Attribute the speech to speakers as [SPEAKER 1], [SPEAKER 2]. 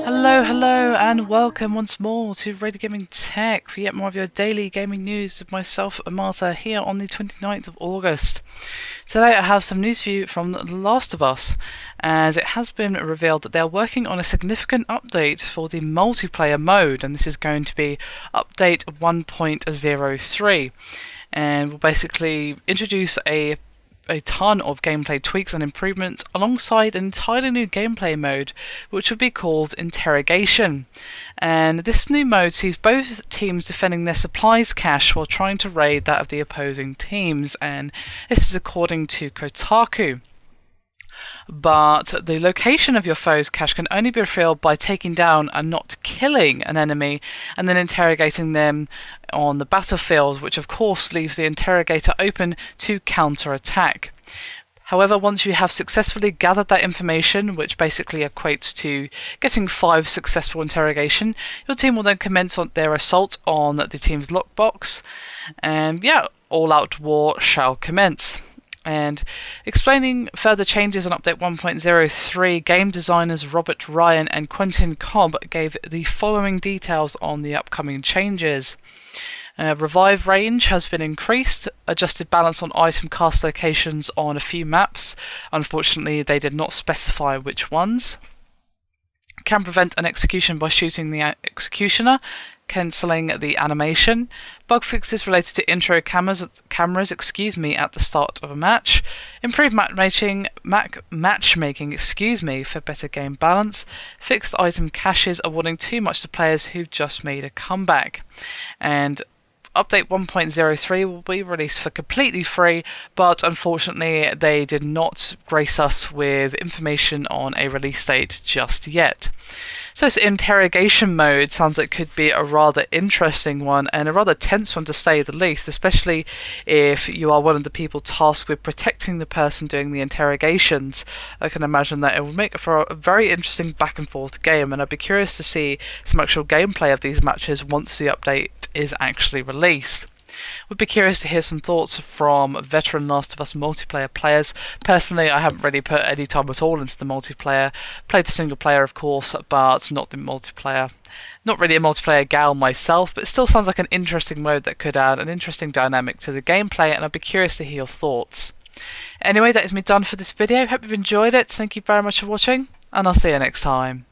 [SPEAKER 1] Hello, and welcome once more to Radio Gaming Tech for yet more of your daily gaming news with myself, Marta, here on the 29th of August. Today I have some news for you from The Last of Us, as it has been revealed that they are working on a significant update for the multiplayer mode, and this is going to be update 1.03, and will basically introduce a ton of gameplay tweaks and improvements alongside an entirely new gameplay mode which would be called Interrogation. And this new mode sees both teams defending their supplies cache while trying to raid that of the opposing teams, and this is according to Kotaku. But the location of your foe's cache can only be revealed by taking down and not killing an enemy and then interrogating them on the battlefield, which of course leaves the interrogator open to counter-attack. However, once you have successfully gathered that information, which basically equates to getting 5 successful interrogation, your team will then commence on their assault on the team's lockbox, and all-out war shall commence. And explaining further changes on Update 1.03, game designers Robert Ryan and Quentin Cobb gave the following details on the upcoming changes. Revive range has been increased, adjusted balance on item cast locations on a few maps. Unfortunately, they did not specify which ones. Can prevent an execution by shooting the executioner, cancelling the animation. Bug fixes related to intro cameras at the start of a match. Improved matchmaking, for better game balance. Fixed item caches awarding too much to players who've just made a comeback. And Update 1.03 will be released for completely free, but unfortunately they did not grace us with information on a release date just yet. So this interrogation mode sounds like it could be a rather interesting one, and a rather tense one to say the least, especially if you are one of the people tasked with protecting the person doing the interrogations. I can imagine that it will make for a very interesting back and forth game, and I'd be curious to see some actual gameplay of these matches once the update is actually released. Would be curious to hear some thoughts from veteran Last of Us multiplayer players. Personally, I haven't really put any time at all into the multiplayer. Played the single player, of course, but not the multiplayer. Not really a multiplayer gal myself, but it still sounds like an interesting mode that could add an interesting dynamic to the gameplay, and I'd be curious to hear your thoughts. Anyway, that is me done for this video. Hope you've enjoyed it. Thank you very much for watching, and I'll see you next time.